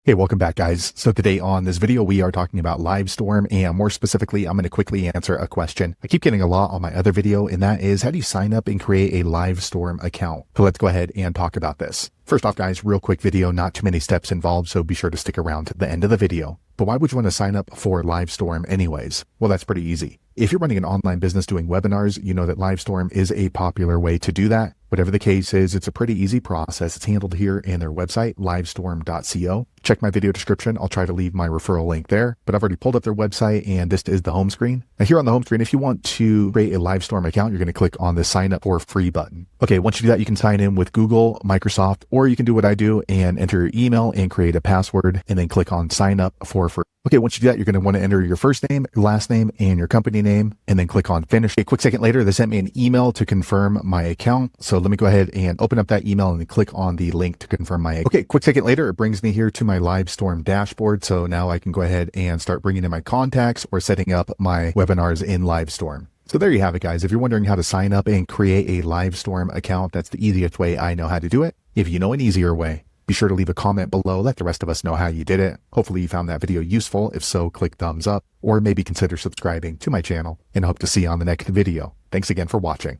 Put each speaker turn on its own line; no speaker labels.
Hey, welcome back, guys. So today on this video, we are talking about Livestorm, and more specifically, I'm going to quickly answer a question I keep getting a lot on my other video, and that is, how do you sign up and create a Livestorm account? So let's go ahead and talk about this. First off, guys, real quick video, not too many steps involved, so be sure to stick around to the end of the video. But why would you want to sign up for Livestorm anyways? Well, that's pretty easy. If you're running an online business doing webinars, you know that Livestorm is a popular way to do that. Whatever the case is, it's a pretty easy process. It's handled here in their website, livestorm.co. Check my video description. I'll try to leave my referral link there, but I've already pulled up their website and this is the home screen. Now here on the home screen, if you want to create a Livestorm account, you're going to click on the sign up for free button. Okay, once you do that, you can sign in with Google, Microsoft, or you can do what I do and enter your email and create a password and then click on sign up for free. Okay, once you do that, you're going to want to enter your first name, your last name, and your company name, and then click on finish. A quick second later, they sent me an email to confirm my account. So let me go ahead and open up that email and then click on the link to confirm my account. Okay, quick second later, it brings me here to my Livestorm dashboard. So now I can go ahead and start bringing in my contacts or setting up my webinars in Livestorm. So there you have it, guys. If you're wondering how to sign up and create a Livestorm account, that's the easiest way I know how to do it. If you know an easier way, be sure to leave a comment below. Let the rest of us know how you did it. Hopefully you found that video useful. If so, click thumbs up or maybe consider subscribing to my channel, and I hope to see you on the next video. Thanks again for watching.